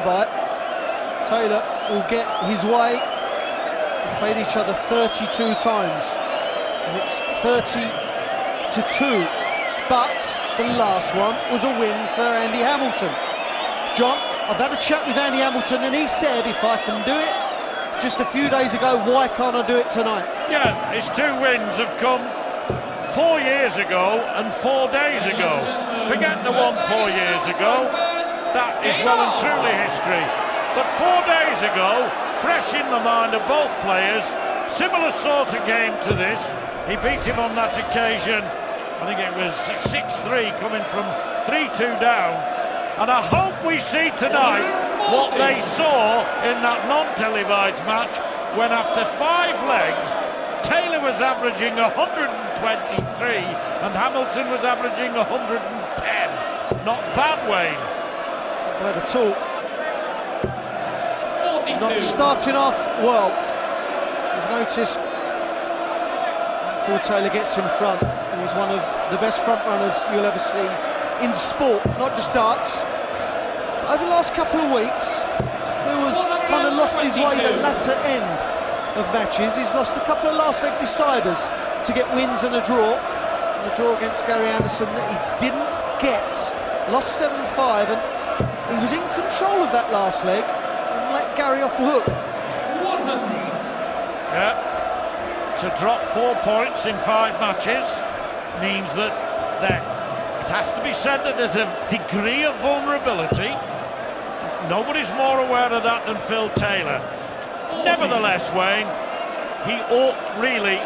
by. Taylor will get his way. They played each other 32 times, and it's 30-2. But the last one was a win for Andy Hamilton. John, I've had a chat with Andy Hamilton, and he said, if I can do it just a few days ago, why can't I do it tonight? Yeah, his 2 wins have come 4 years ago and 4 days ago. Forget the one 4 years ago. That is well and truly history. But 4 days ago, fresh in the mind of both players, similar sort of game to this. He beat him on that occasion, I think it was 6-3, coming from 3-2 down. And I hope we see tonight what they saw in that non-televised match, when after 5 legs, Taylor was averaging 123 and Hamilton was averaging 110. Not bad, Wayne. Not at all. Not starting off well. You've noticed Phil Taylor gets in front, and he's one of the best front runners you'll ever see in sport, not just darts. Over the last couple of weeks, he was kind of lost his way at the latter end of matches. He's lost a couple of last leg deciders to get wins and a draw. And a draw against Gary Anderson that he didn't get. Lost 7-5, and he was in control of that last leg and let Gary off the hook. 100. Yeah, to drop 4 points in 5 matches means that it has to be said that there's a degree of vulnerability. Nobody's more aware of that than Phil Taylor. Nevertheless, Wayne, he ought really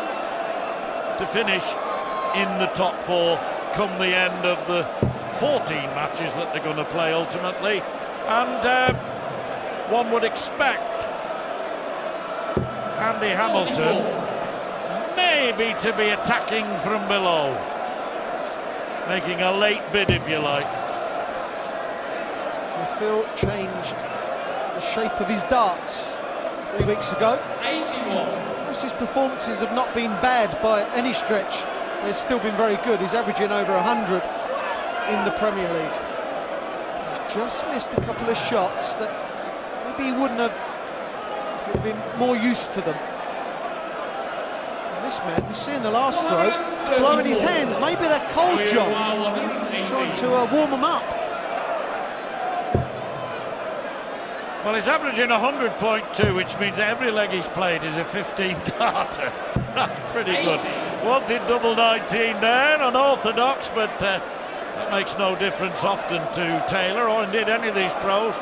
to finish in the top 4 come the end of the 14 matches that they're going to play ultimately. And one would expect Andy Hamilton maybe to be attacking from below, making a late bid, if you like. Phil changed the shape of his darts 3 weeks ago. 81. Most his performances have not been bad by any stretch. They've still been very good. He's averaging over 100 in the Premier League. He's just missed a couple of shots that maybe he wouldn't have if he'd been more used to them. And this man, we see in the last throw, blowing his hands. Maybe they're cold, John. He's trying to warm them up. Well, he's averaging 100.2, which means every leg he's played is a 15-darter. That's pretty good. Wanted double 19 there, unorthodox, but that makes no difference often to Taylor, or indeed any of these pros.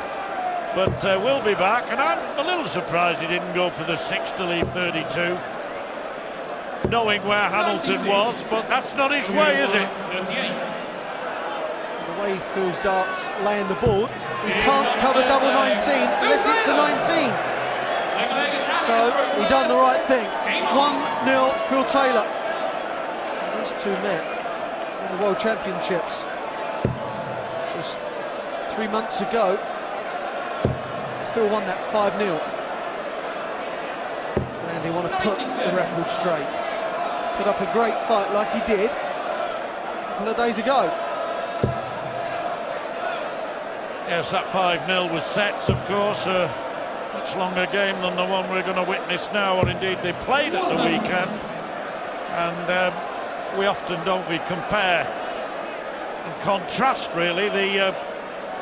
But we'll be back, and I'm a little surprised he didn't go for the 6 to leave 32, knowing where Hamilton was, but that's not his way, is it? 38. The way he feels darts laying the board, he can't cover double 19 unless it's a 19. So he done the right thing. 1-0 Phil Taylor. And these 2 men in the World Championships just 3 months ago. Phil won that 5-0. So Andy want to put the record straight. Put up a great fight like he did a couple of days ago. Yes, that 5-0 was sets, of course, a much longer game than the one we're going to witness now, or indeed they played at the weekend. And we often, don't we, compare and contrast, really, the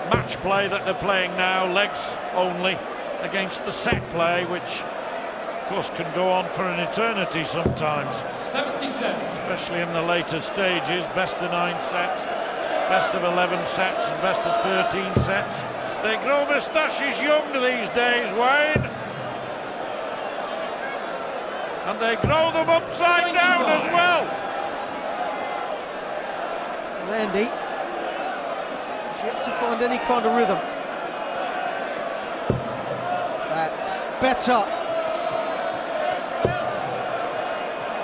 match play that they're playing now, legs only, against the set play, which, of course, can go on for an eternity sometimes. 77. Especially in the later stages, best of 9 sets. Best of 11 sets and best of 13 sets. They grow moustaches young these days, Wayne. And they grow them upside down as well. Andy has yet to find any kind of rhythm. That's better.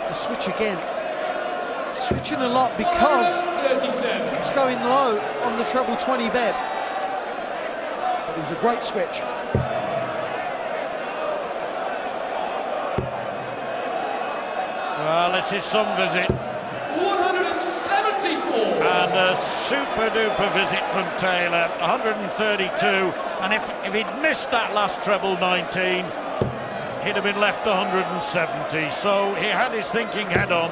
To switch again. Switching a lot because it's going low on the treble 20 bed. But it was a great switch. Well, this is some visit. 174. And a super duper visit from Taylor, 132, and if he'd missed that last treble 19, he'd have been left 170. So he had his thinking head on,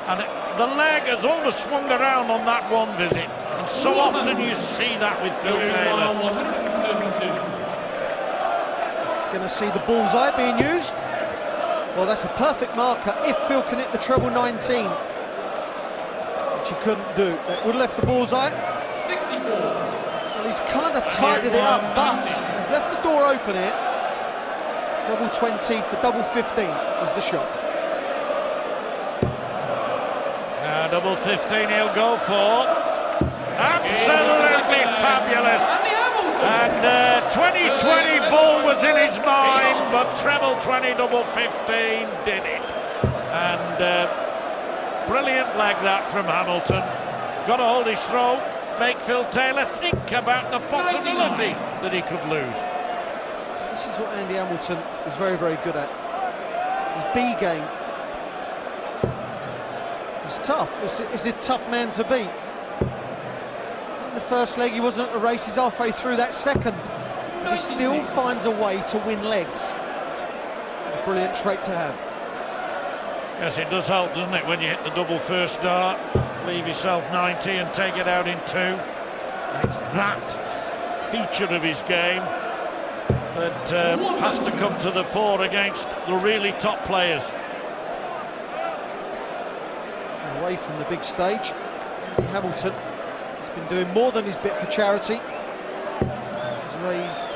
and the leg has almost swung around on that one visit, and so often you see that with Phil Taylor. Going to see the bullseye being used. Well, that's a perfect marker if Phil can hit the treble 19, which he couldn't do. That would have left the bullseye. 64. Well, he's kind of tidied it up, but he's left the door open here. Treble 20 for double 15 was the shot. Now double 15 he'll go for. Absolutely fabulous. And 2020 ball was in his mind, but treble 20 double 15 did it. And brilliant leg that from Hamilton. Got to hold his throw, make Phil Taylor think about the possibility that he could lose. This is what Andy Hamilton is very, very good at. His B game. He's tough. He's a tough man to beat. In the first leg he wasn't at the race, he's halfway through that second. He still finds a way to win legs. A brilliant trait to have. Yes, it does help, doesn't it, when you hit the double first dart, leave yourself 90 and take it out in 2. And it's that feature of his game that has to come to the fore against the really top players. Away from the big stage, Andy Hamilton has been doing more than his bit for charity. He's raised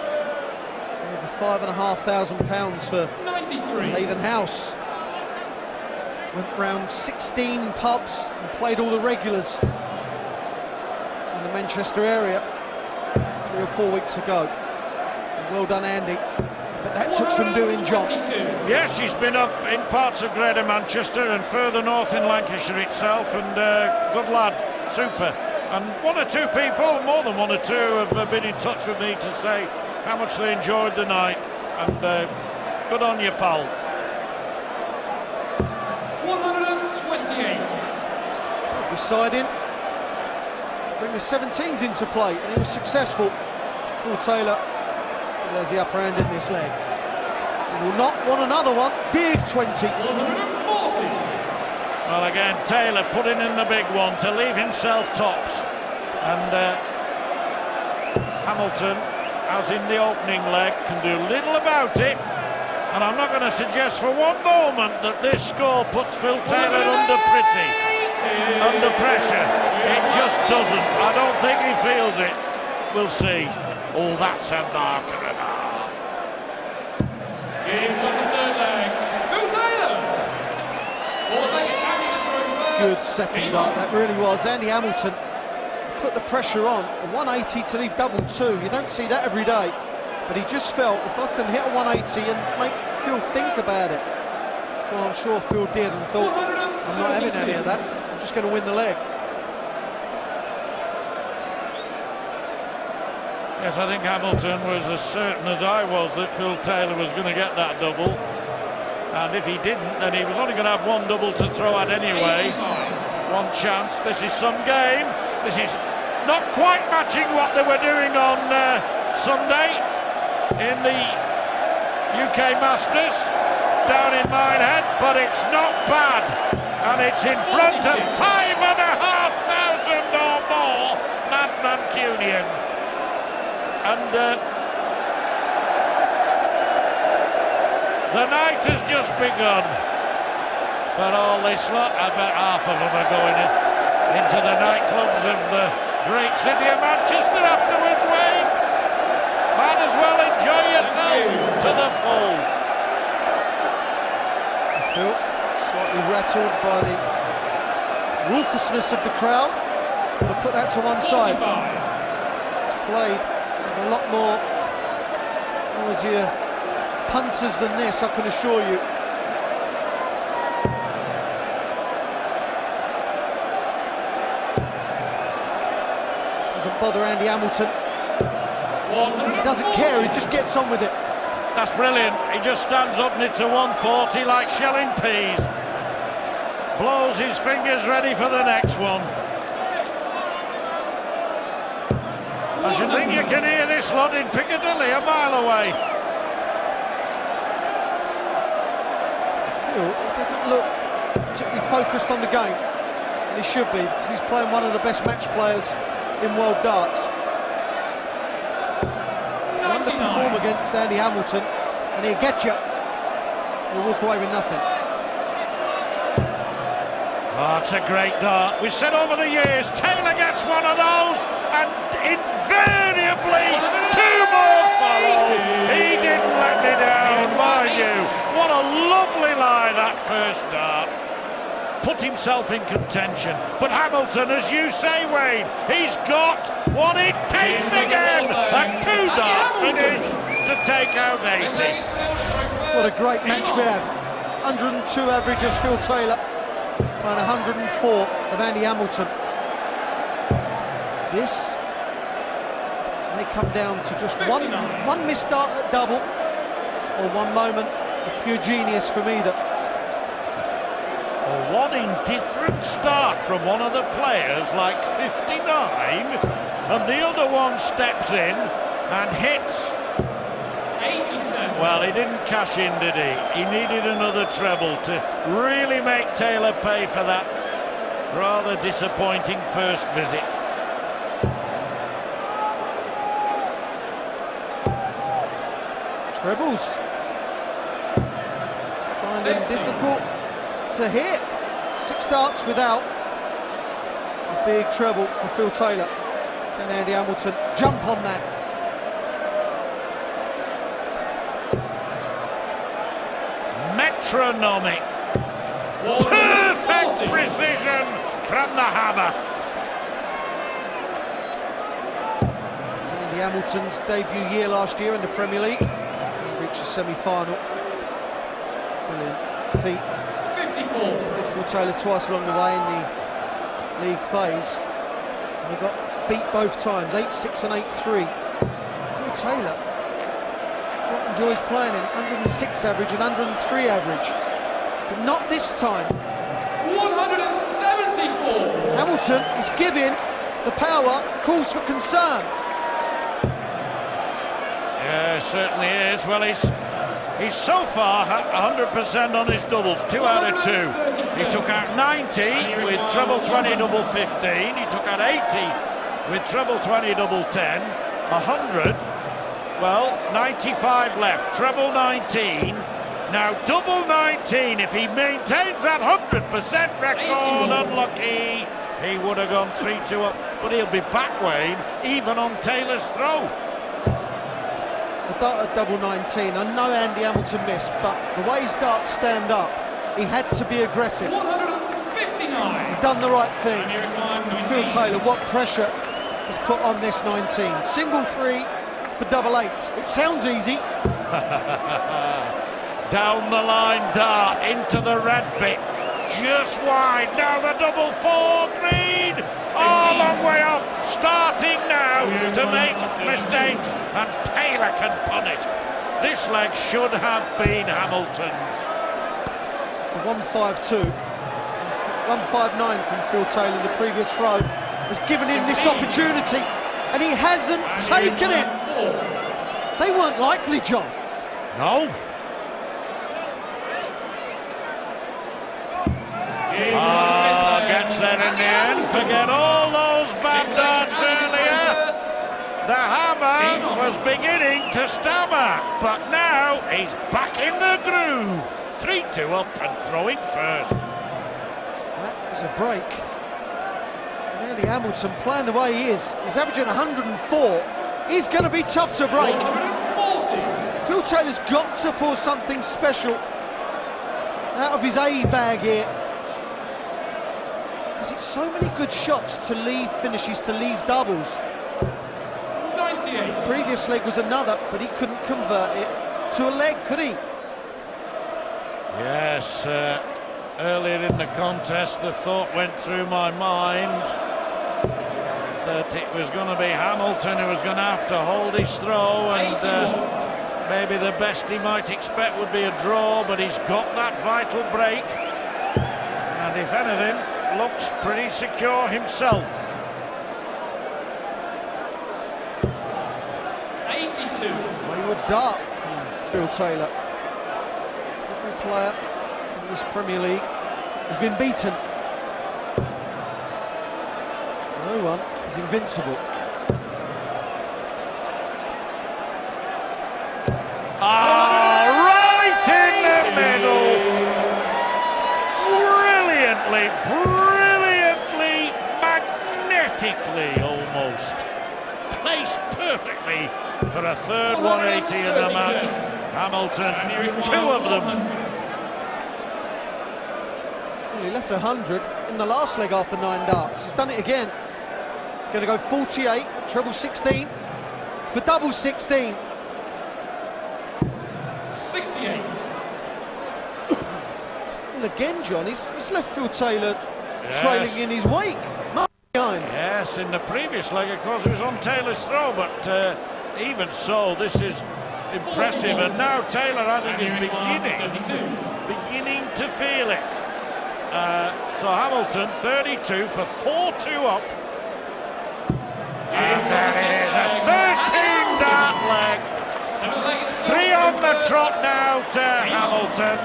over £5,500 for 93. Haven House. Went round 16 pubs and played all the regulars in the Manchester area 3 or 4 weeks ago. So well done, Andy. But that took some doing, John. Yes, he's been up in parts of Greater Manchester and further north in Lancashire itself, and good lad, super. And 1 or 2 people, more than 1 or 2, have been in touch with me to say how much they enjoyed the night, and good on you, pal. 128. Deciding to bring the 17s into play, and he was successful. Phil Taylor still has the upper hand in this leg. He will not want another one. Big 20. 140. Well, again, Taylor putting in the big one to leave himself tops, and Hamilton, as in the opening leg, can do little about it. And I'm not going to suggest for one moment that this score puts Phil Taylor under pressure. It just doesn't. I don't think he feels it. We'll see. Oh, that's a marker and a half. Games on the third leg. Phil Taylor. Fourth leg is Andy through. Good second dart, that really was. Andy Hamilton put the pressure on. A 180 to leave double 2. You don't see that every day. But he just felt, if I can hit a 180 and make Phil think about it. Well, I'm sure Phil did, and thought, I'm not having any of that. I'm just going to win the leg. Yes, I think Hamilton was as certain as I was that Phil Taylor was going to get that double. And if he didn't, then he was only going to have 1 double to throw at anyway. 1 chance. This is some game. This is not quite matching what they were doing on Sunday in the UK Masters down in Minehead, but it's not bad, and it's in front of 5,500 or more Mancunians, and the night has just begun. But all this lot, I bet half of them are going into the nightclubs of the great city of Manchester afterwards, Wayne. Might as well enjoy yourself to the full. Phil, slightly rattled by the raucousness of the crowd. But put that to one side. He's played with a lot more noisier punters than this, I can assure you. Doesn't bother Andy Hamilton. He doesn't care, he just gets on with it. That's brilliant. He just stands up and it's a 140 like shelling peas. Blows his fingers ready for the next one. I should think you can hear this lot in Piccadilly a mile away. Phil, he doesn't look particularly focused on the game, and he should be, because he's playing one of the best match players in world darts. Underperform against Andy Hamilton, and he'll get you. He'll walk away with nothing. Oh, it's a great dart. We've said over the years, Taylor gets one of those, and invariably 2 more follow. He didn't let me down, mind you. What a lovely lie, that first dart. Put himself in contention. But Hamilton, as you say, Wayne, he's got what it takes again. A 2-dart finish to take out 80. What a great match we have. 102 average of Phil Taylor, and 104 of Andy Hamilton. This may come down to just one missed start at double, or one moment of pure genius from either. One indifferent start from one of the players, like 59, and the other one steps in and hits. 87. Well, he didn't cash in, did he? He needed another treble to really make Taylor pay for that rather disappointing first visit. Trebles finding difficult to hit. 6 darts without a big treble for Phil Taylor. Can Andy Hamilton jump on that? Metronomic, perfect precision from the hammer. Andy Hamilton's debut year last year in the Premier League. He reached the semi-final. Brilliant feat. 54. Played Phil Taylor twice along the way in the league phase. And he got beat both times, 8-6 and 8-3. Phil Taylor enjoys playing in 106 average and 103 average, but not this time. 174. Hamilton is giving the power cause for concern. Yeah, certainly is. Well, he's so far 100% on his doubles, 2 out of 2. He took out 90 with treble 20 double 15. He took out 80 with treble 20 double 10. 100. Well, 95 left, treble 19, now double 19. If he maintains that 100% record, unlucky, he would have gone 3-2 up, but he'll be back, Wayne, even on Taylor's throw. The dart at double 19, I know Andy Hamilton missed, but the way his darts stand up, he had to be aggressive. 159. He done the right thing. And here climbs Phil 19. Taylor, what pressure is put on this 19. Single 3 for double 8. It sounds easy. Down the line dart into the red bit, just wide. Now the double 4 green. Oh, long way off. Starting now to make mistakes, and Taylor can punish. This leg should have been Hamilton's. The 152, 159 from Phil Taylor, the previous throw, has given him this opportunity, and he hasn't taken it. They weren't likely, John. No. Gets there in the end. Forget all those bad darts earlier. The hammer was beginning to stammer, but now he's back in the groove. 3-2 up and throwing first. That was a break. And Andy Hamilton playing the way he is. He's averaging 104. He's going to be tough to break. 140. Phil Taylor's got to pull something special out of his A bag here. Is it so many good shots to leave finishes, to leave doubles? 98. Previous leg was another, but he couldn't convert it to a leg, could he? Yes, earlier in the contest the thought went through my mind that it was going to be Hamilton who was going to have to hold his throw, and maybe the best he might expect would be a draw, but he's got that vital break, and if anything, looks pretty secure himself. dart from Phil Taylor. Every player in this Premier League has been beaten. No one is invincible. Right in the middle. Brilliantly, magnetically almost. Placed perfectly for a third 180 in the match. Hamilton, 2 of them. Well, he left 100 in the last leg after 9 darts. He's done it again. He's going to go 48, treble 16 for double 16. 68. And again, John, he's left Phil Taylor trailing in his wake. Yes, in the previous leg, of course, it was on Taylor's throw, but even so, this is impressive. And now Taylor, I think, is beginning to feel it. So Hamilton, 32 for 4-2 up. And then it is a 13-dart leg. 3 on the trot now to Hamilton.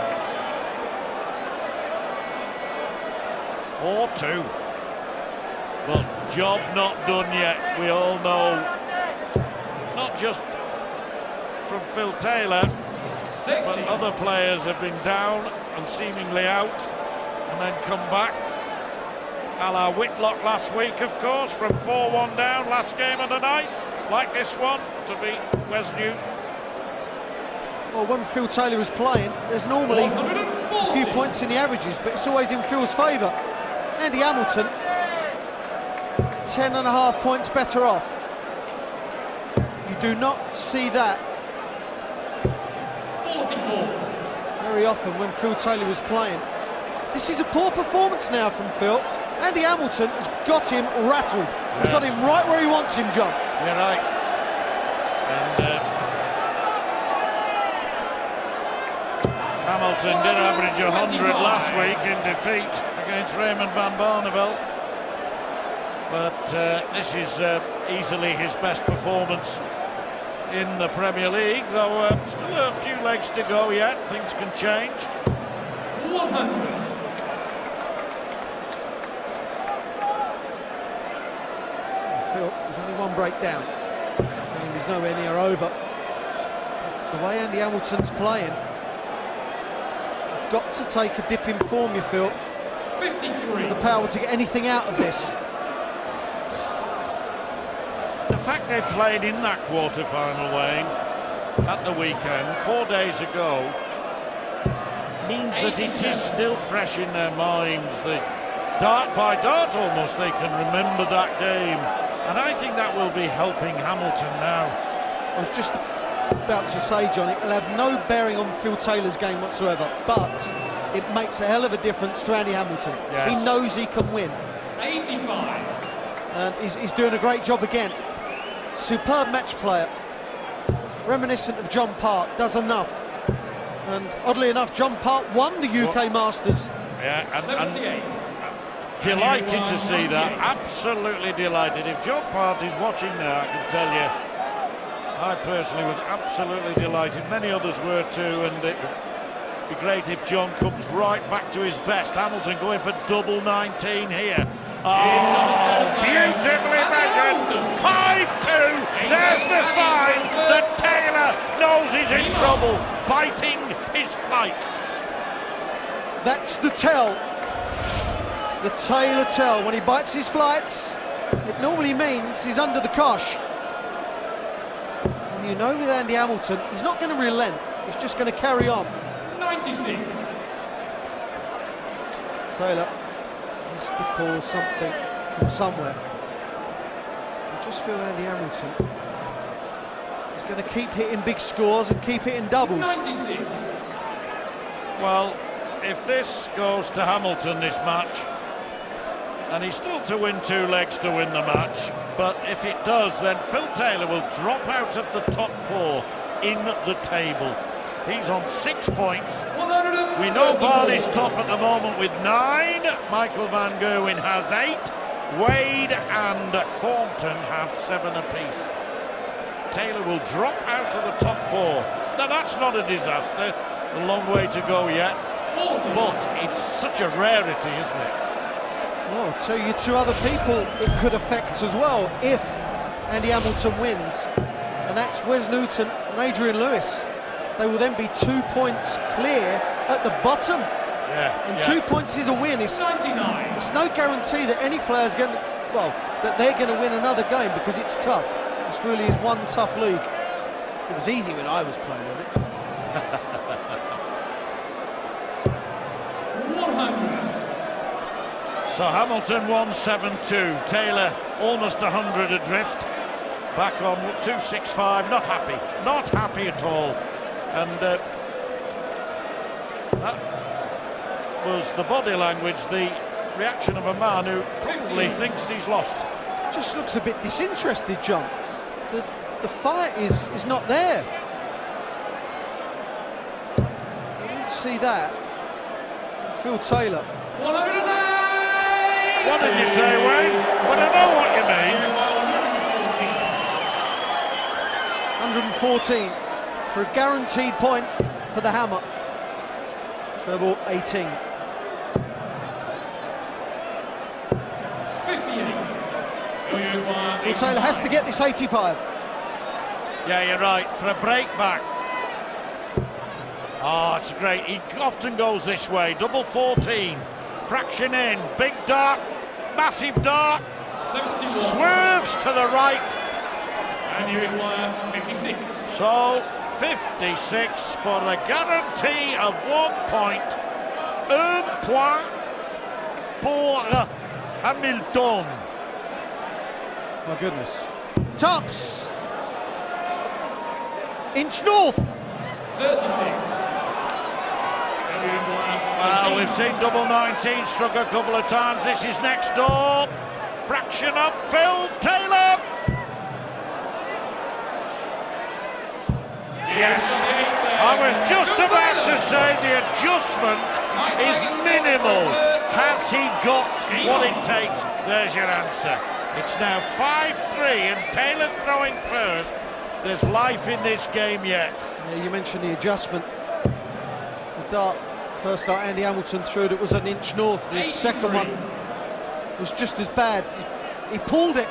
4-2. But job not done yet, we all know. Not just from Phil Taylor, but other players have been down and seemingly out and then come back. A la Whitlock last week, of course, from 4-1 down, last game of the night, like this one, to beat Wes Newton. Well, when Phil Taylor was playing, there's normally a few points in the averages, but it's always in Phil's favour. Andy Hamilton, 10.5 points better off. You do not see that 44. very often when Phil Taylor was playing. This is a poor performance now from Phil. Andy Hamilton has got him rattled. He's got him right where he wants him, John. You're right. And Hamilton did average 100 last week in defeat against Raymond van Barneveld. But this is easily his best performance in the Premier League, though still a few legs to go yet. Things can change. 100. Phil, there's only one breakdown. The game is nowhere near over. The way Andy Hamilton's playing, you've got to take a dip in form, you feel, 53. the power to get anything out of this. The fact they played in that quarter-final, Wayne, at the weekend, 4 days ago, means that it is still fresh in their minds. The dart by dart almost, they can remember that game. And I think that will be helping Hamilton now. I was just about to say, John, it'll have no bearing on Phil Taylor's game whatsoever, but it makes a hell of a difference to Andy Hamilton. Yes. He knows he can win. 85. And he's doing a great job again. Superb match player. Reminiscent of John Part, does enough. And oddly enough, John Part won the UK Masters. Yeah, and 78. delighted to see that, absolutely delighted. If John Part is watching now, I can tell you, I personally was absolutely delighted. Many others were too, and it would be great if John comes right back to his best. Hamilton going for double 19 here. Oh, beautifully measured. 5-2. There's the sign that Taylor knows he's in trouble, biting his flights. That's the tell. The Taylor tell. When he bites his flights, it normally means he's under the cosh. And you know with Andy Hamilton, he's not going to relent. He's just going to carry on. 96. Taylor has to pull something from somewhere. I just feel Andy Hamilton is going to keep hitting big scores and keep hitting doubles. 96. Well, if this goes to Hamilton, this match, and he's still to win 2 legs to win the match, but if it does, then Phil Taylor will drop out of the top 4 in the table. He's on 6 points. We know Barney's top at the moment with 9. Michael van Gerwen has 8. Wade and Thornton have 7 apiece. Taylor will drop out of the top 4. Now that's not a disaster, a long way to go yet, but it's such a rarity, isn't it? Well, I'll tell you 2 other people it could affect as well if Andy Hamilton wins, and that's Wes Newton and Adrian Lewis. They will then be 2 points clear at the bottom. And 2 points is a win. It's no guarantee that any player's going to, well, that they're going to win another game, because it's tough. This really is one tough league. It was easy when I was playing in it. 100. So Hamilton 172, Taylor almost 100 adrift, back on 265, not happy at all. And that was the body language, the reaction of a man who probably thinks he's lost. Just looks a bit disinterested, John. The fight is not there. You didn't see that. Phil Taylor. 108. What did you say, Wayne? But I know what you mean. 114 for a guaranteed point for the Hammer. Treble 18. 58. Phil Taylor has to get this 85. Yeah, you're right, for a break back. Oh, it's great. He often goes this way. Double 14. Fraction in. Big dart. Massive dart. 71. Swerves to the right. And you require 56. So, 56 for the guarantee of 1 point. Un point pour Hamilton. My goodness. Tops. Inch North. 36. Well, we've seen double 19 struck a couple of times. This is next door. Fraction up, Phil Taylor. Yes, I was just about to say the adjustment is minimal. Has he got what it takes? There's your answer. It's now 5-3 and Taylor throwing first. There's life in this game yet. Yeah, you mentioned the adjustment. The dart, first dart Andy Hamilton threw it was an inch north. The second one was just as bad. He pulled it,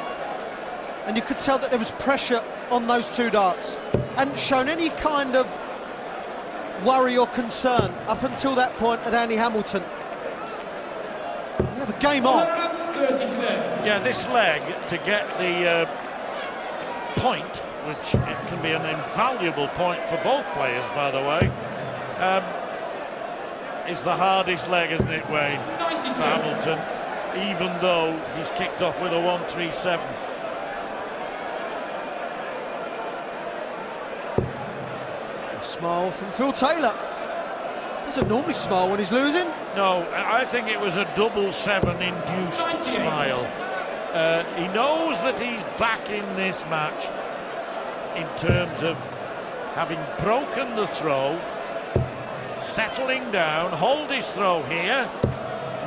and you could tell that there was pressure on those 2 darts. Hadn't shown any kind of worry or concern up until that point at Andy Hamilton. We have a game on. 137. Yeah, this leg to get the point, which it can be an invaluable point for both players, by the way, is the hardest leg, isn't it, Wayne? 97. For Hamilton, even though he's kicked off with a 137. A smile from Phil Taylor. Doesn't normally smile when he's losing. No, I think it was a double 7 induced 98. smile. He knows that he's back in this match in terms of having broken the throw, settling down, hold his throw here.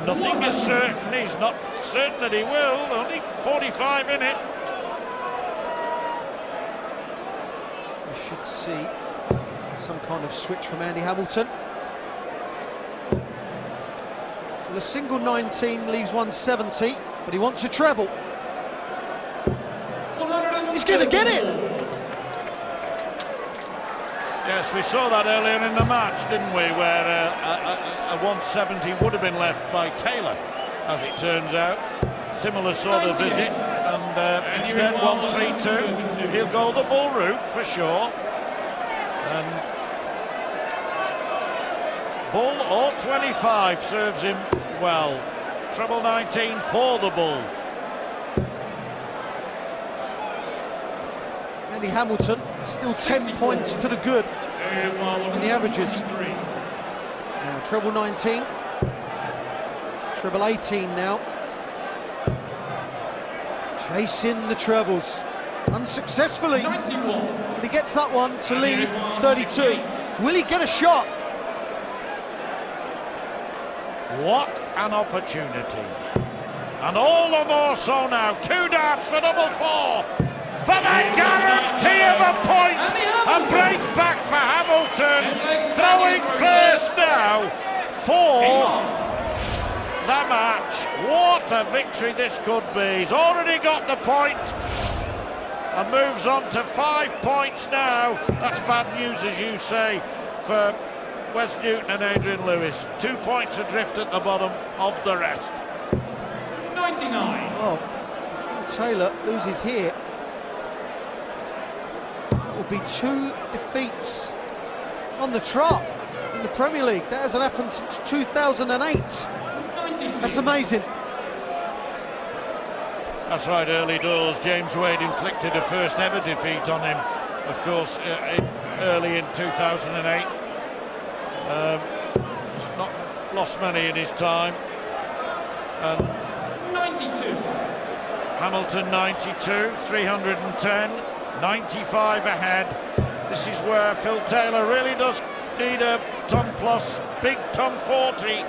Nothing is certain. He's not certain that he will. Only 45 in it. We should see some kind of switch from Andy Hamilton. Well, a single 19 leaves 170, but he wants a treble. He's going to get it! Yes, we saw that earlier in the match, didn't we, where a 170 would have been left by Taylor, as it turns out. Similar sort of visit, and instead 132. He'll go the bull route for sure. And bull or 25 serves him well. Treble 19 for the bull. Andy Hamilton still 10 points to the good in the averages. Now treble 19, treble 18 now. Chasing the trebles unsuccessfully. 91. But he gets that one to lead 32. Will he get a shot? What an opportunity. And all the more so now. 2 darts for double 4. for the guarantee of a point. A break back for Hamilton, throwing first now for the match. What a victory this could be. He's already got the point and moves on to 5 points now. That's bad news, as you say, for Wes Newton and Adrian Lewis. 2 points adrift at the bottom of the rest. 99. Well, Taylor loses here. It will be 2 defeats on the trot in the Premier League. That hasn't happened since 2008. 96. That's amazing. That's right, early doors. James Wade inflicted a first ever defeat on him, of course, early in 2008. He's not lost many in his time. And 92. Hamilton 92, 310, 95 ahead. This is where Phil Taylor really does need a ton plus, big ton 40.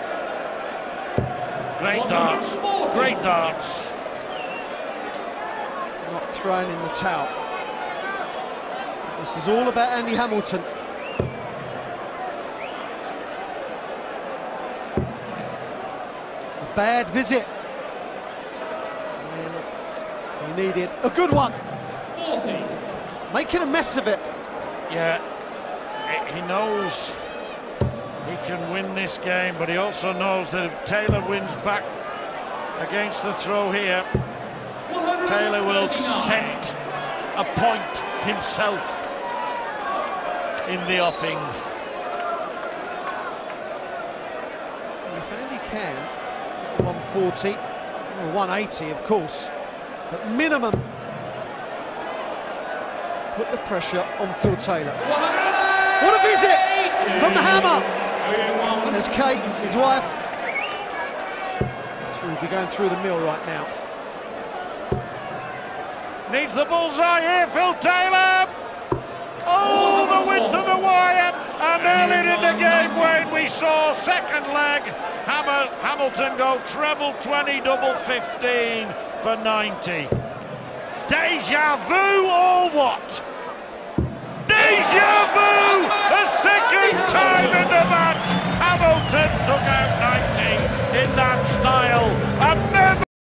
Great darts, great darts. Not throwing in the towel. This is all about Andy Hamilton. A bad visit. And he needed a good one. 40. Making a mess of it. Yeah, he knows he can win this game, but he also knows that if Taylor wins back against the throw here, Taylor will scent a point himself in the offing. If Andy can, 140, or 180 of course, but minimum put the pressure on Phil Taylor. What a visit from the hammer! There's Kate, his wife. She'll be going through the mill right now. Needs the bullseye here, Phil Taylor! Oh, the win to the wire! And earlier in the game, Wayne, we saw second leg, Hamilton go treble 20, double 15 for 90. Deja vu or what? Deja vu! The second time in the match, Hamilton took out 90 in that style. And never